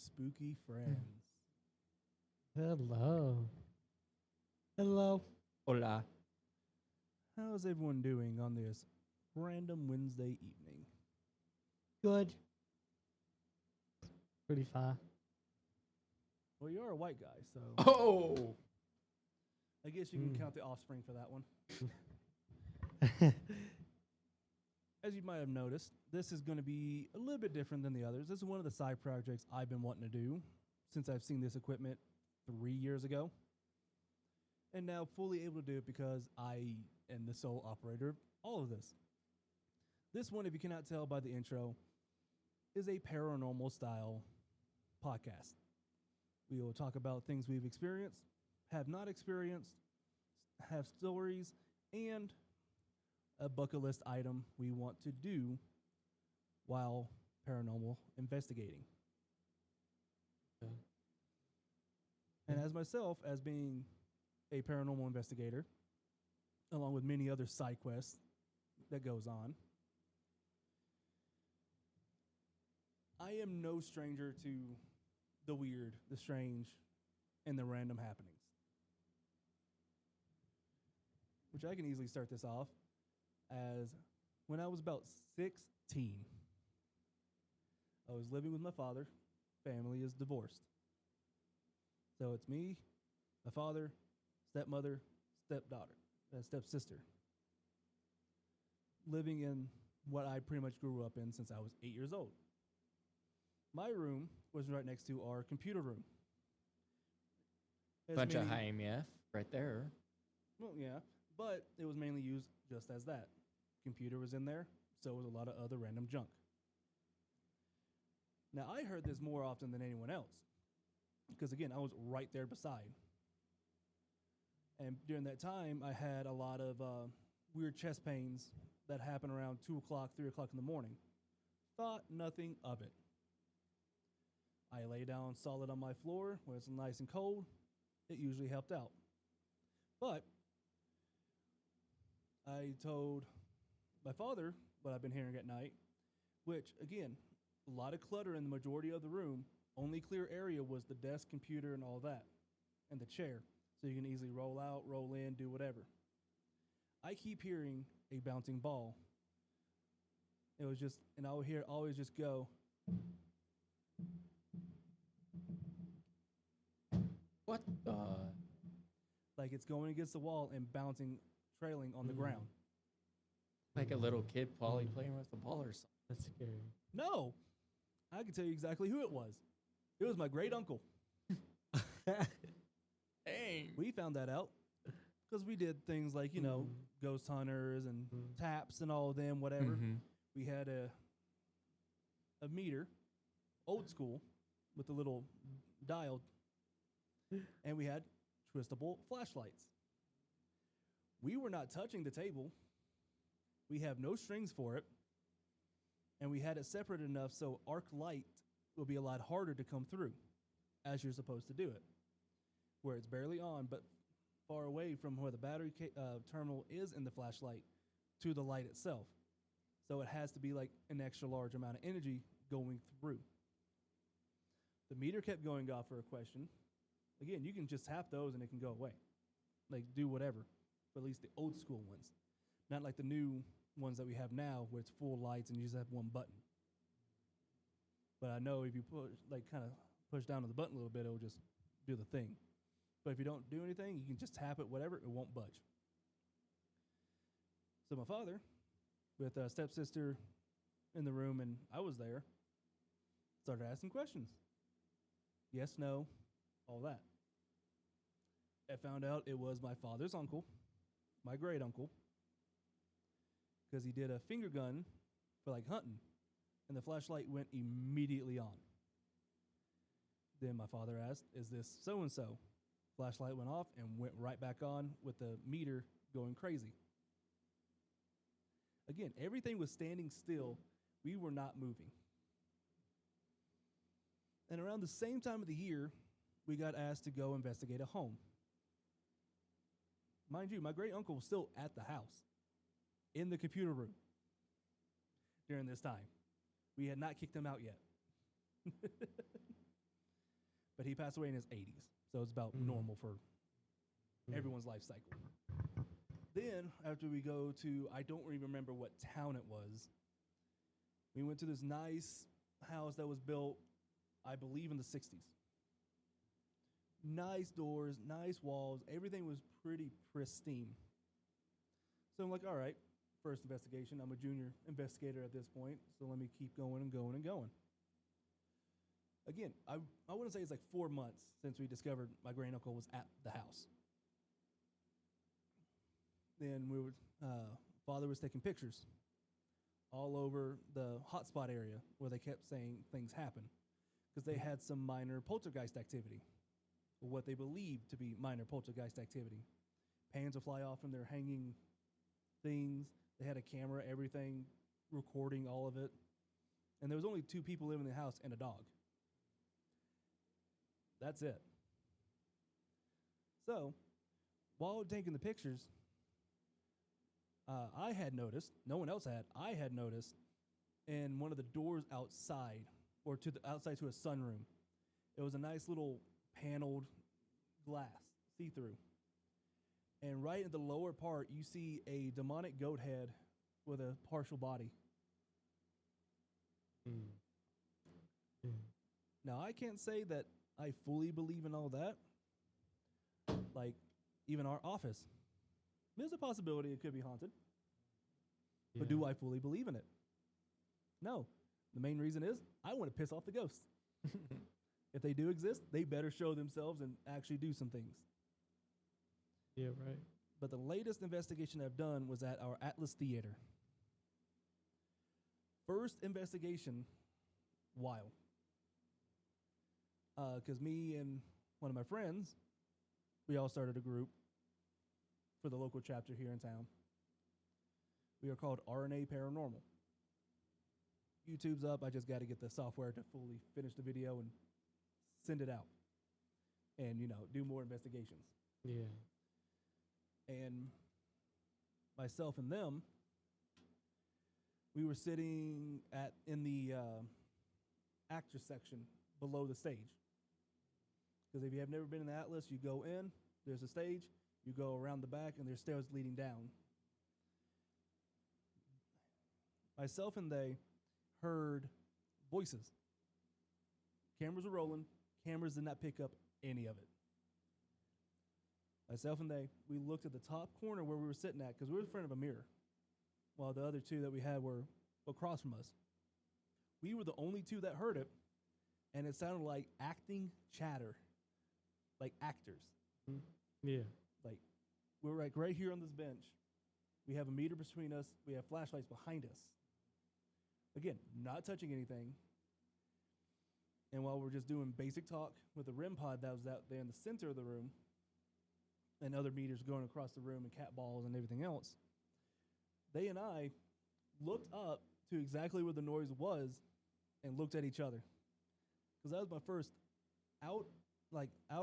spooky friends. Hello. Hello. Hola. How's everyone doing on this random Wednesday evening? Good. Pretty far. Well, you're a white guy, so Oh, I guess you can count the offspring for that one. As you might have noticed, this is going to be a little bit different than the others. This is one of the side projects I've been wanting to do since I've seen this equipment 3 years ago. And now fully able to do it because I am the sole operator of all of this. This one, if you cannot tell by the intro, is a paranormal style podcast. We will talk about things we've experienced, have not experienced, have stories, and a bucket list item we want to do while paranormal investigating. Okay. And as myself, as being a paranormal investigator, along with many other side quests that goes on, I am no stranger to the weird, the strange, and the random happenings. Which I can easily start this off as when I was about 16. I was living with my father. Family is divorced. So it's me, my father, stepmother, stepdaughter, stepsister. Living in what I pretty much grew up in since I was 8 years old. My room was right next to our computer room. bunch of high MEF right there. Well, yeah, but it was mainly used just as that. Computer was in there, so was a lot of other random junk. Now, I heard this more often than anyone else, because again, I was right there beside. And during that time, I had a lot of weird chest pains that happened around 2 o'clock, 3 o'clock in the morning. Thought nothing of it. I lay down solid on my floor when it's nice and cold. It usually helped out. But I told my father what I've been hearing at night, which, again, a lot of clutter in the majority of the room. Only clear area was the desk, computer, and all that, and the chair. So you can easily roll out, roll in, do whatever. I keep hearing a bouncing ball. It was just, and I would hear it always just go. What the? Like it's going against the wall and bouncing, trailing on the ground. Like a little kid probably playing with a ball or something. That's scary. No, I can tell you exactly who it was. It was my great uncle. Dang. We found that out because we did things like, ghost hunters and taps and all of them, whatever. We had a meter, old school, with a little dial, and we had twistable flashlights. We were not touching the table. We have no strings for it, and we had it separate enough so arc light will be a lot harder to come through as you're supposed to do it, where it's barely on, but far away from where the battery terminal is in the flashlight to the light itself. So it has to be like an extra large amount of energy going through. The meter kept going off for a question. Again, you can just tap those and it can go away. Like do whatever, but at least the old school ones. Not like the new ones that we have now where it's full lights and you just have one button. But I know if you push, like kind of push down on the button a little bit, it'll just do the thing. But if you don't do anything, you can just tap it, whatever, it won't budge. So my father, with a stepsister in the room and I was there, started asking questions. Yes, no, all that. I found out it was my father's uncle, my great uncle, because he did a finger gun for like hunting, and the flashlight went immediately on. Then my father asked, "Is this so and so?" Flashlight went off and went right back on with the meter going crazy. Again, everything was standing still. We were not moving. And around the same time of the year, we got asked to go investigate a home. Mind you, my great uncle was still at the house, in the computer room, during this time. We had not kicked him out yet. but he passed away in his 80s, so it's about normal for everyone's life cycle. Then, after we go to, I don't even remember what town it was, we went to this nice house that was built, I believe, in the 60s. Nice doors, nice walls, everything was pretty pristine. So I'm like, all right, first investigation. I'm a junior investigator at this point, so let me keep going and going and going. Again, I want to say it's like 4 months since we discovered my great uncle was at the house. Then father was taking pictures all over the hotspot area where they kept saying things happen because they had some minor poltergeist activity, or what they believed to be minor poltergeist activity. Pans would fly off from their hanging things. They had a camera, everything, recording all of it. And there was only 2 people living in the house and a dog. That's it. So, while taking the pictures, I had noticed, no one else had, I had noticed, in one of the doors outside, or to the outside to a sunroom, it was a nice little paneled glass, see-through. And right in the lower part, you see a demonic goat head with a partial body. Now, I can't say that I fully believe in all that. Like, even our office. There's a possibility it could be haunted. But do I fully believe in it? No. The main reason is I want to piss off the ghosts. If they do exist, they better show themselves and actually do some things. Yeah, right. But the latest investigation I've done was at our Atlas Theater. First investigation, wild. Because me and one of my friends, we all started a group for the local chapter here in town. We are called RNA Paranormal. YouTube's up. I just got to get the software to fully finish the video and send it out. And, do more investigations. Yeah. And myself and them, we were sitting in the actor section below the stage. Because if you have never been in the Atlas, you go in, there's a stage, you go around the back, and there's stairs leading down. Myself and they heard voices. Cameras were rolling. Cameras did not pick up any of it. Myself and they, we looked at the top corner where we were sitting at, because we were in front of a mirror, while the other 2 that we had were across from us. We were the only 2 that heard it, and it sounded like acting chatter, like actors. Yeah. Like, we're like right here on this bench. We have a meter between us. We have flashlights behind us. Again, not touching anything. And while we're just doing basic talk with the REM pod that was out there in the center of the room, and other meters going across the room and cat balls and everything else, they and I looked up to exactly where the noise was and looked at each other. Because that was my first out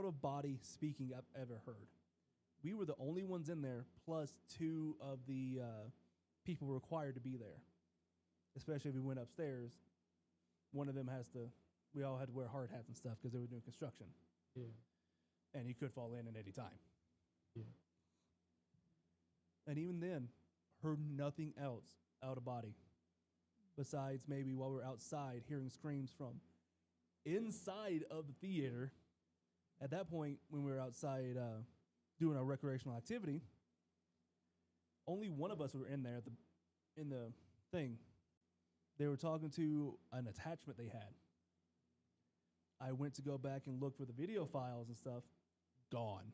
of body speaking I've ever heard. We were the only ones in there, plus 2 of the people required to be there. Especially if we went upstairs, one of them we all had to wear hard hats and stuff because they were doing construction. Yeah. And you could fall in at any time. Yeah. And even then, heard nothing else out of body. Besides maybe while we were outside hearing screams from inside of the theater. At that point, when we were outside doing our recreational activity, only one of us were in there in the thing. They were talking to an attachment they had. I went to go back and look for the video files and stuff. Gone.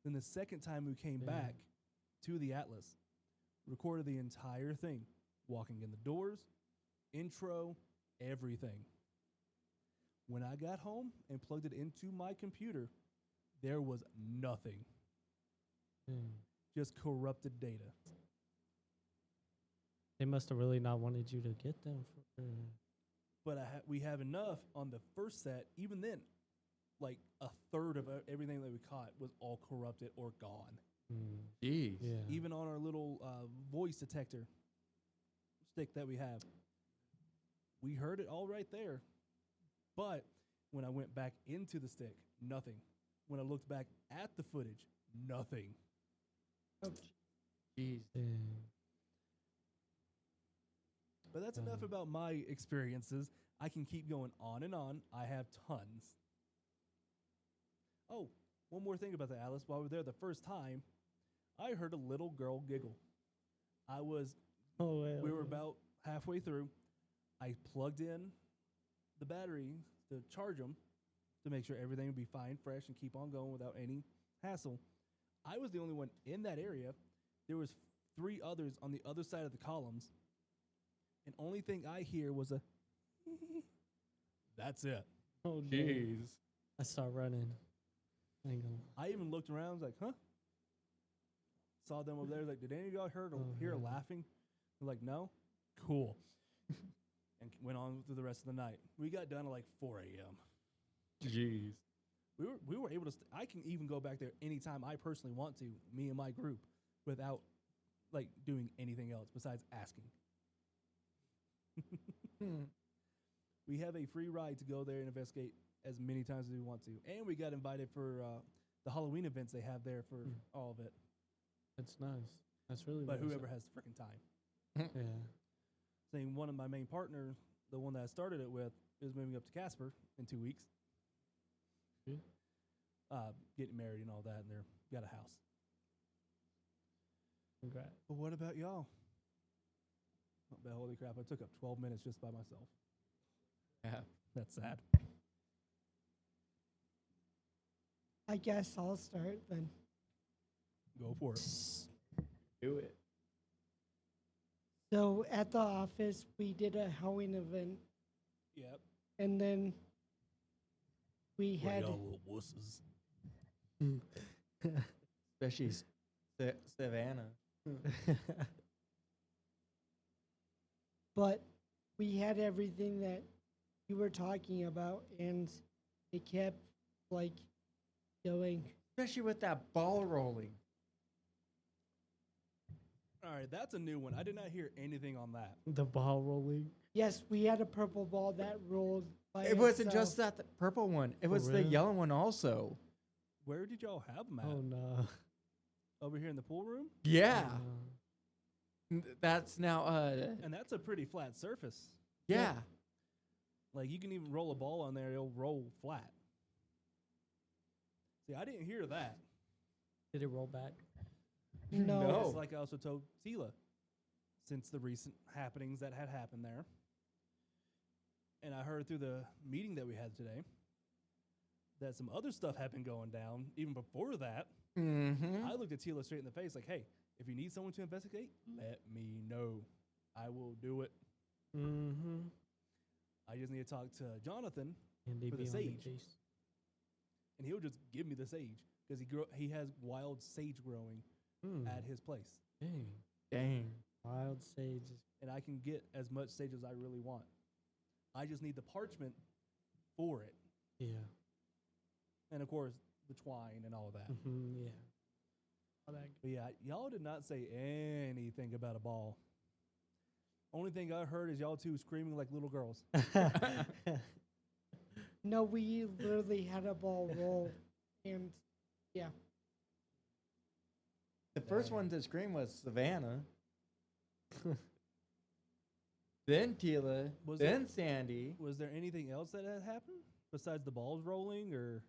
Then the second time we came back to the Atlas, recorded the entire thing, walking in the doors, intro, everything. When I got home and plugged it into my computer, there was nothing. Just corrupted data. They must have really not wanted you to get them. But we have enough on the first set. Even then, like a third of everything that we caught was all corrupted or gone. Jeez. Yeah. Even on our little voice detector stick that we have, we heard it all right there. But when I went back into the stick, nothing. When I looked back at the footage, nothing. Jeez. Dang. But that's enough about my experiences. I can keep going on and on. I have tons. Oh, one more thing about that, Alice. While we were there the first time, I heard a little girl giggle. Oh, wait, We were about halfway through. I plugged in the battery to charge them to make sure everything would be fine, fresh, and keep on going without any hassle. I was the only one in that area. There was 3 others on the other side of the columns, and only thing I hear was a that's it. Oh, Jeez. I start running. I ain't gonna lie. I even looked around, was like, huh? Saw them over there, like, did any of y'all hear laughing? They're like, no? Cool. And went on through the rest of the night. We got done at like 4 a.m. Jeez. We were able to, I can even go back there anytime I personally want to, me and my group, without like doing anything else besides asking. We have a free ride to go there and investigate as many times as we want to. And we got invited for the Halloween events they have there for all of it. That's nice. That's really But nice. whoever has the freaking time. Yeah. Saying one of my main partners, the one that I started it with, is moving up to Casper in 2 weeks. Yeah. Getting married and all that, and they're got a house. Congrats. But what about y'all? But holy crap, I took up 12 minutes just by myself. Yeah. That's sad. I guess I'll start then. Go for it. Do it. So at the office, we did a Halloween event, Yep. and then we had little wusses. Especially Savannah. but we had everything that you were talking about, and it kept like going. Especially with that ball rolling. All right, that's a new one. I did not hear anything on that. The ball rolling. Yes, we had a purple ball that rolled by It wasn't itself. just that the purple one. It For was the real? yellow one also. Where did y'all have them at? Oh no. Over here in the pool room? Yeah. Oh, no. That's now And that's a pretty flat surface. yeah. Like, you can even roll a ball on there, it'll roll flat. See, I didn't hear that. Did it roll back? No. No. It's like I also told Tila, since the recent happenings that had happened there. And I heard through the meeting that we had today that some other stuff had been going down even before that. Mm-hmm. I looked at Tila straight in the face like, hey, if you need someone to investigate, let me know. I will do it. Mm-hmm. I just need to talk to Jonathan, And they For the be on sage. case. and he'll just give me the sage because he has wild sage growing at his place. Dang. Dang. Wild sage. And I can get as much sage as I really want. I just need the parchment for it. Yeah. And, of course, the twine and all that. Mm-hmm. Yeah. All that But, yeah, y'all did not say anything about a ball. Only thing I heard is y'all two screaming like little girls. No, we literally had a ball roll, and yeah, The first one to scream was Savannah. Then Tila. Was then Sandy. Was there anything else that had happened besides the balls rolling or?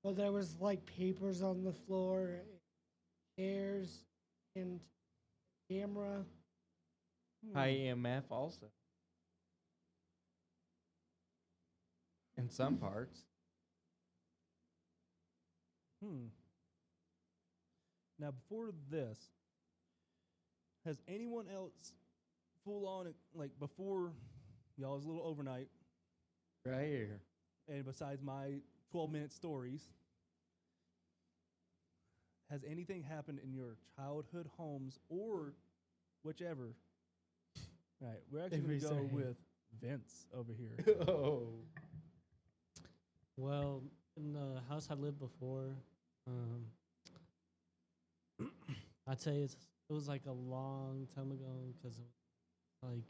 well, there was like papers on the floor, chairs, and camera. High EMF also. In some parts. Now, before this, has anyone else full on, like before y'all's little overnight, Right here. and besides my 12-minute stories, has anything happened in your childhood homes or whichever? All right, we're actually going to go Every say. with Vince over here. Oh. Well, in the house I lived before, I'd say it was like a long time ago because it was like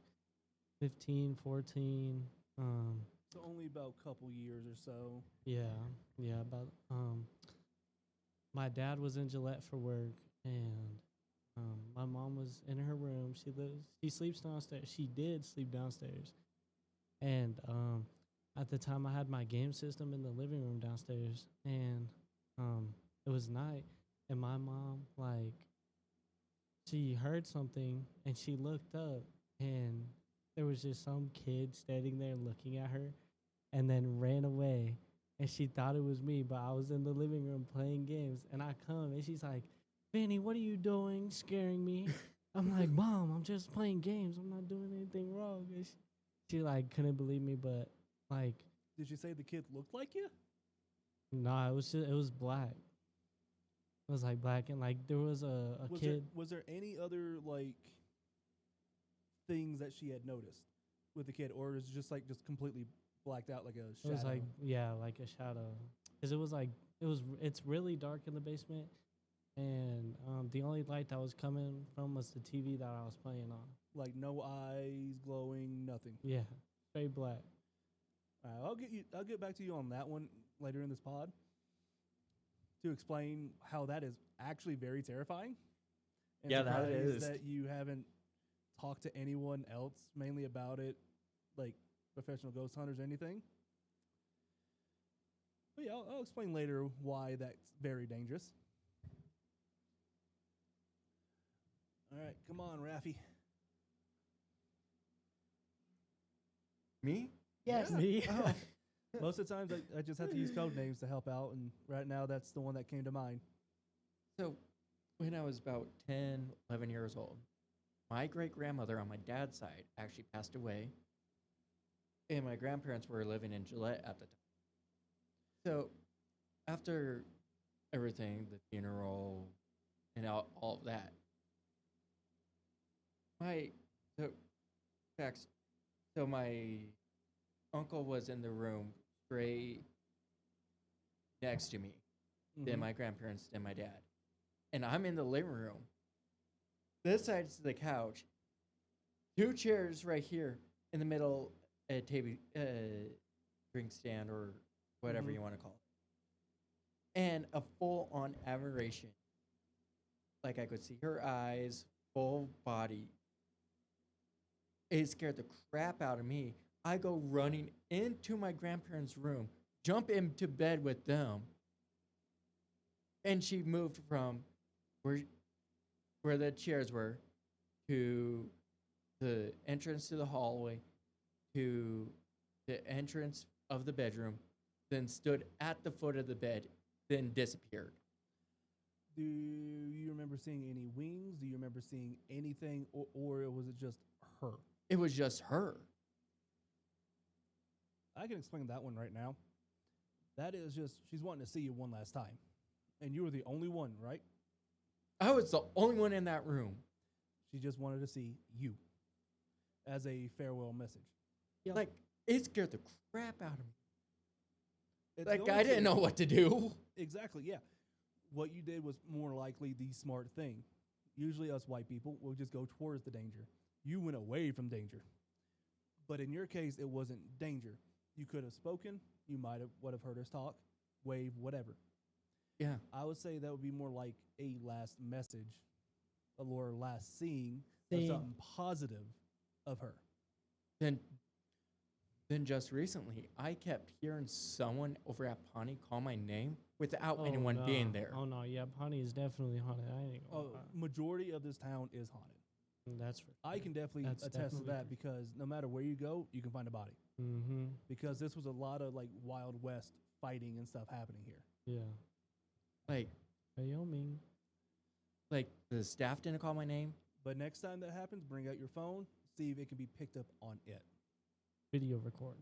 15, 14. So only about a couple years or so. Yeah, yeah. But my dad was in Gillette for work, and my mom was in her room. She sleeps downstairs. She did sleep downstairs, and at the time I had my game system in the living room downstairs, and it was night, and my mom like she heard something, and she looked up, and there was just some kid standing there looking at her, and then ran away. And she thought it was me, but I was in the living room playing games. And I come, and she's like, "Benny, what are you doing? Scaring me." I'm like, "Mom, I'm just playing games. I'm not doing anything wrong." And she like couldn't believe me, but like, Did you say the kid looked like you? nah, it was black. It was like black, and like there was a Was kid. was there any other like things that she had noticed with the kid, or is it just completely blacked out like a It shadow? was like, yeah, like a shadow, because it was like it's really dark in the basement, and the only light that was coming from was the TV that I was playing on. Like no eyes glowing, nothing. Yeah, straight black. I'll get back to you on that one later in this pod to explain how that is actually very terrifying. And Yeah, that surprised is. that you haven't talked to anyone else mainly about it, like professional ghost hunters or anything. But yeah, I'll explain later why that's very dangerous. All right, come on, Raffy. Me? Yes. Yeah. Me? Oh. Most of the times I just have to use code names to help out, and right now that's the one that came to mind. So, when I was about 10, 11 years old, my great-grandmother on my dad's side actually passed away, and my grandparents were living in Gillette at the time. So, after everything, the funeral, and all of that, so, facts, so my uncle was in the room straight next to me, then Mhm. my grandparents, then my dad. And I'm in the living room. This side's the couch. 2 chairs right here in the middle, a table, drink stand or whatever Mhm. you want to call it. And a full-on admiration. Like I could see her eyes, full body. It scared the crap out of me. I go running into my grandparents' room, jump into bed with them, and she moved from where the chairs were to the entrance to the hallway to the entrance of the bedroom, then stood at the foot of the bed, then disappeared. Do you remember seeing any wings? Do you remember seeing anything, or was it just her? It was just her. I can explain that one right now. That is just she's wanting to see you one last time, and you were the only one, right? I was the only one in that room. She just wanted to see you as a farewell message. Yep. Like, it scared the crap out of me. It's Like, going I to. didn't know what to do. Exactly, yeah. What you did was more likely the smart thing. Usually, us white people will just go towards the danger. You went away from danger. But in your case, it wasn't danger. You could have spoken. You would have heard us talk, wave, whatever. Yeah. I would say that would be more like a last message, or last seeing of Seeing. something positive of her. Then just recently, I kept hearing someone over at Pawnee call my name without anyone no. being there. Oh no, yeah, Pawnee is definitely haunted. I ain't gonna lie. Majority of this town is haunted. That's for I can definitely That's attest to definitely that because no matter where you go, you can find a body. Mm-hmm. Because this was a lot of like Wild West fighting and stuff happening here. Yeah. Like, Wyoming. the staff didn't call my name. But next time that happens, bring out your phone, see if it can be picked up on it. Video record.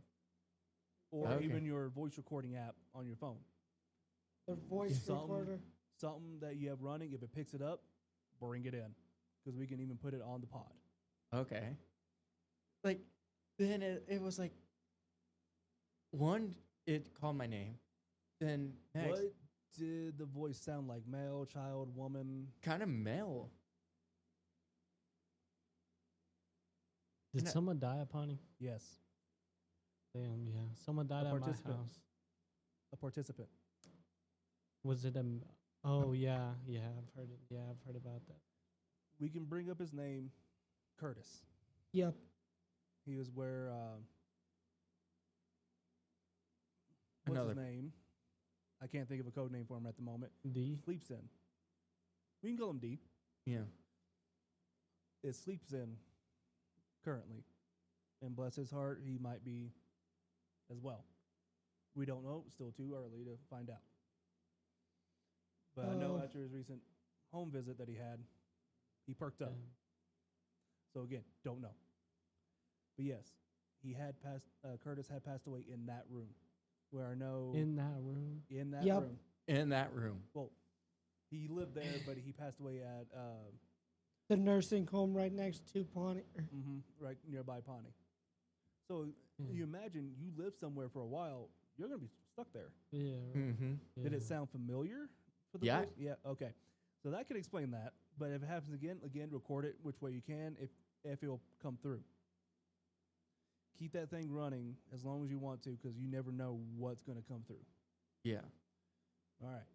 Or Okay. even your voice recording app on your phone. The voice Something- recorder. Something that you have running, if it picks it up, bring it in. Because we can even put it on the pod. Okay. Like, then it was like, one, it called my name. Then next, What did the voice sound like? Male, child, woman? kind of male. Did And I- someone die at Pawnee? Yes. Damn, yeah. Someone died A at my participant. house. A participant. Was it a? Oh yeah, yeah. I've heard it. Yeah, I've heard about that. We can bring up his name, Curtis. Yep. He was where what's Another- his name? I can't think of a code name for him at the moment. D. Sleeps in. We can call him D. Yeah. It sleeps in currently. And bless his heart, he might be as well. We don't know. Still too early to find out. But I know Oh. after his recent home visit that he had, he perked up. Yeah. So again, don't know. But yes, he had passed. Curtis had passed away in that room, where I know In that room. in that Yep. room. In that room. Well, he lived there, but he passed away at The nursing home right next to Pawnee. right nearby Pawnee. So you imagine you live somewhere for a while, you're gonna be stuck there. Yeah. Right. Mm-hmm. Did yeah. it sound familiar for the Yeah. voice? Yeah. Okay. So that could explain that. But if it happens again, record it which way you can. If it will come through. Keep that thing running as long as you want to, because you never know what's going to come through. Yeah. All right.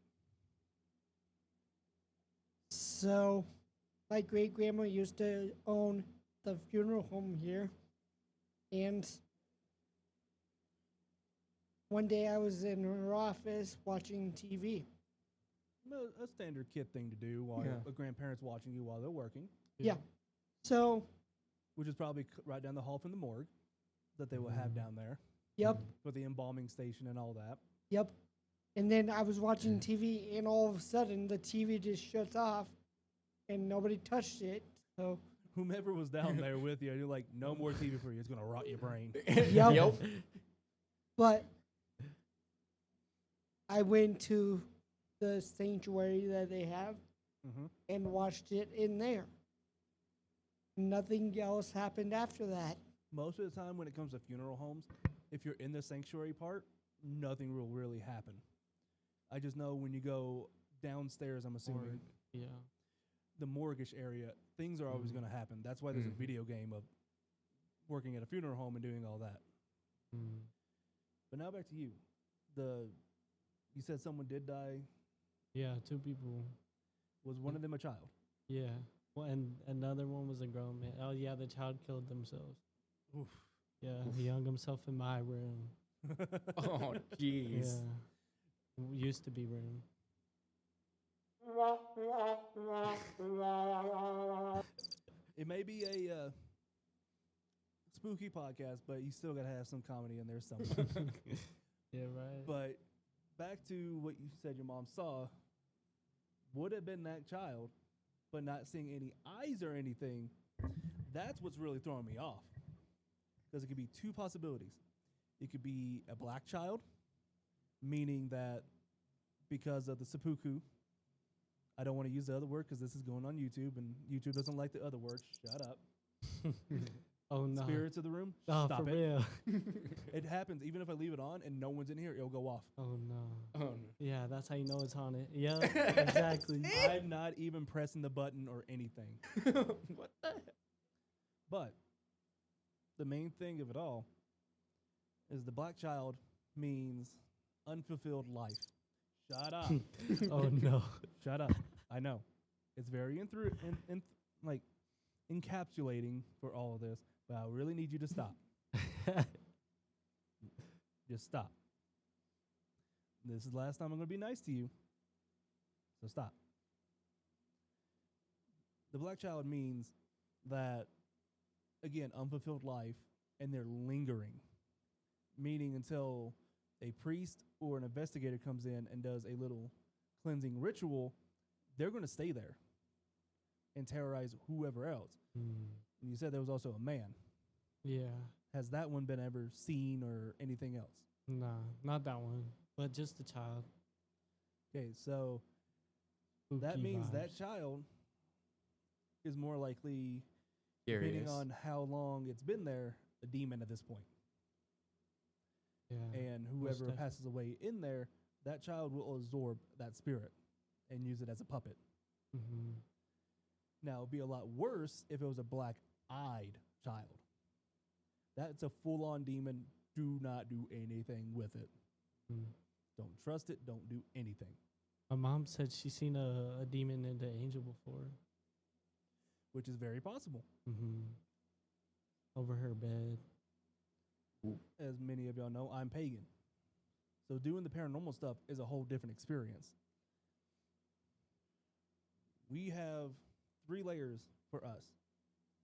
So, my great grandma used to own the funeral home here. And one day I was in her office watching TV. A standard kid thing to do while Yeah. a grandparent's watching you while they're working, Yeah. So, which is probably right down the hall from the morgue that they will have down there yep, for the embalming station and all that. yep. And then I was watching TV, and all of a sudden the TV just shuts off, and nobody touched it. So, Whomever was down there with you, you're like, no more TV for you. It's going to rot your brain. Yep. But I went to the sanctuary that they have Mm-hmm. and watched it in there. Nothing else happened after that. Most of the time when it comes to funeral homes, if you're in the sanctuary part, nothing will really happen. I just know when you go downstairs, I'm assuming, Morgue. Yeah. the mortgage area, things are always Mhm. going to happen. That's why there's a Mhm. video game of working at a funeral home and doing all that. Mm. But now back to you. You said someone did die. Yeah. 2 people. Was one of them a child? Yeah. Well, and another one was a grown man. Oh yeah, the child killed themselves. Oof. Yeah, he hung himself in my room. Oh, jeez. Yeah. Used to be room. It may be a spooky podcast, but you still got to have some comedy in there somewhere. Yeah, right. But back to what you said your mom saw, would have been that child, but not seeing any eyes or anything. That's what's really throwing me off. Because it could be 2 possibilities. It could be a black child, meaning that because of the seppuku, I don't want to use the other word because this is going on YouTube, and YouTube doesn't like the other word. Shut up. Oh no. Spirits of the room, Oh, stop for it. real. It happens even if I leave it on and no one's in here, it'll go off. Oh no. Oh, no. Yeah, that's how you know it's haunted. Yeah, exactly. I'm not even pressing the button or anything. What the heck? But the main thing of it all is the black child means unfulfilled life. Shut up. Oh no. Shut up. I know. It's very like encapsulating for all of this, but I really need you to stop. Just stop. This is the last time I'm going to be nice to you. So stop. The black child means that, again, unfulfilled life, and they're lingering, meaning until a priest or an investigator comes in and does a little cleansing ritual, they're going to stay there and terrorize whoever else. And you said there was also a man. Yeah. Has that one been ever seen or anything else? Nah, not that one. But just the child. Okay, so that Spooky means that vibes. child is more likely, depending Curious. on how long it's been there, a demon at this point. Yeah. And most whoever definitely. passes away in there, that child will absorb that spirit and use it as a puppet. Mhm. Now, it'd be a lot worse if it was a black-eyed child. That's a full-on demon do not do anything with it. Mm. Don't trust it. Don't do anything. My mom said she seen a demon and an angel before. Which is very possible. Mm-hmm. Over her bed. As many of y'all know, I'm pagan. So doing the paranormal stuff is a whole different experience. We have 3 layers for us: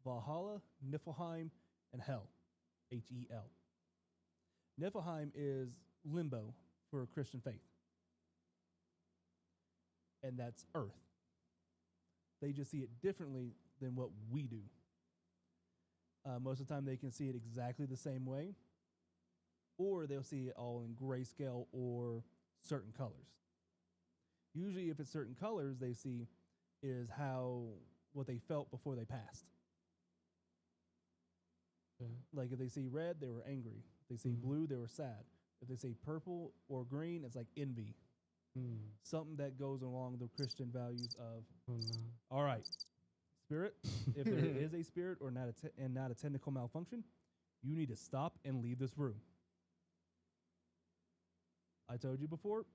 Valhalla, Niflheim, and Hell. Hell. Niflheim is limbo for Christian faith. And that's Earth. They just see it differently than what we do. Most of the time they can see it exactly the same way, or they'll see it all in grayscale or certain colors. Usually if it's certain colors they see is what they felt before they passed. Yeah. Like if they see red, they were angry. If they see blue, they were sad. If they say purple or green, it's like envy. Mm. Something that goes along the Christian values of, Oh no. all right, spirit, if there is a spirit or not a technical malfunction, you need to stop and leave this room. I told you before,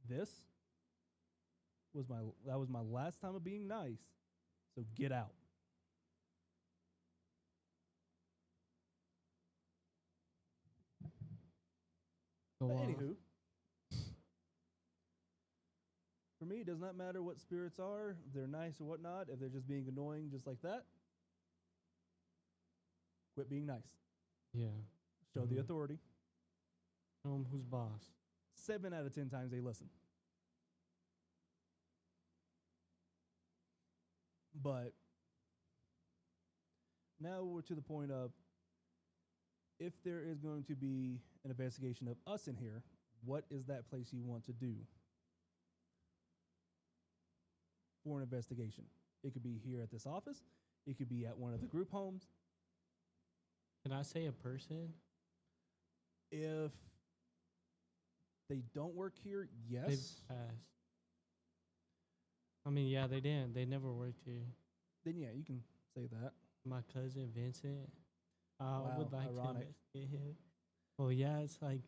that was my last time of being nice. So get out. Go But off. anywho, for me, it does not matter what spirits are, if they're nice or whatnot, if they're just being annoying just like that. Quit being nice. Yeah. Show the Mhm. authority. Show 'em who's boss. 7 out of 10 times they listen. But now we're to the point of, if there is going to be an investigation of us in here, what is that place you want to do for an investigation? It could be here at this office. It could be at one of the group homes. Can I say a person? If they don't work here, yes. They've passed. I mean, yeah, they didn't. They never worked here. Then yeah, you can say that. My cousin Vincent. I Wow, would like ironic. to investigate him. Well, yeah, it's like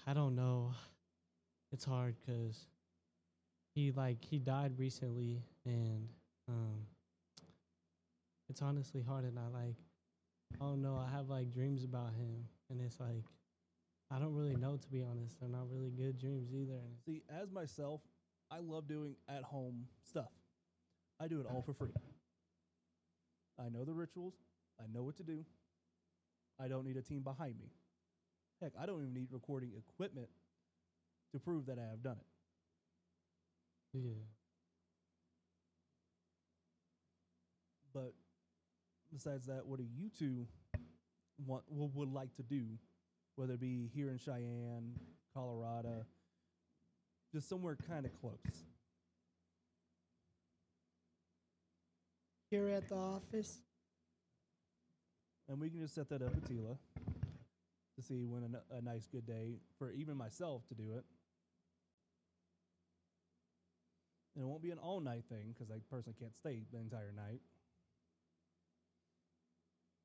I don't know. It's hard because he died recently, and it's honestly hard. And I don't know. I have like dreams about him, and it's like I don't really know, to be honest. They're not really good dreams either. And See, as myself, I love doing at-home stuff. I do it all for free. I know the rituals. I know what to do. I don't need a team behind me. Heck, I don't even need recording equipment to prove that I have done it. yeah, But besides that, what do you two would like to do, whether it be here in Cheyenne, Colorado, just somewhere kind of close? Here at the office. And we can just set that up with Tila to see when a nice good day for even myself to do it. And it won't be an all-night thing because I personally can't stay the entire night.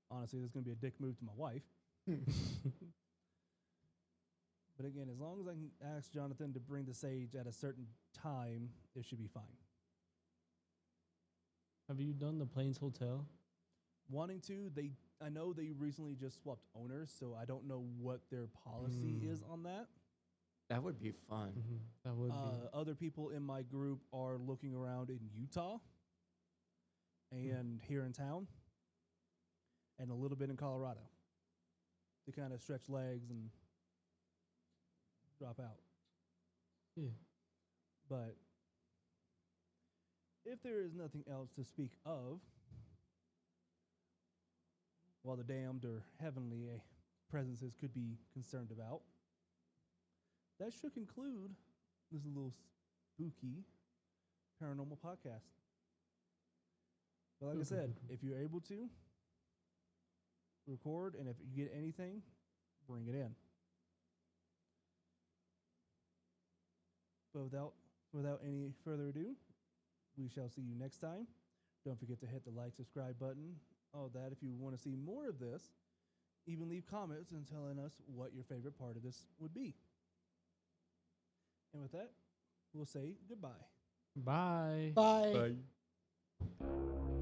Honestly, this is going to be a dick move to my wife. But again, as long as I can ask Jonathan to bring the sage at a certain time, it should be fine. have you done the Plains Hotel? Wanting to, I know they recently just swapped owners, so I don't know what their policy is on that. That would be fun. Mm-hmm. That would be. Other people in my group are looking around in Utah and here in town and a little bit in Colorado to kind of stretch legs and drop out. Yeah. But if there is nothing else to speak of, while the damned or heavenly presences could be concerned about, that should conclude this little spooky paranormal podcast. But like I said, if you're able to, record, and if you get anything, bring it in. But without any further ado, we shall see you next time. Don't forget to hit the like, subscribe button. All that. If you want to see more of this, even leave comments and telling us what your favorite part of this would be. And with that, we'll say goodbye. Bye. Bye. Bye.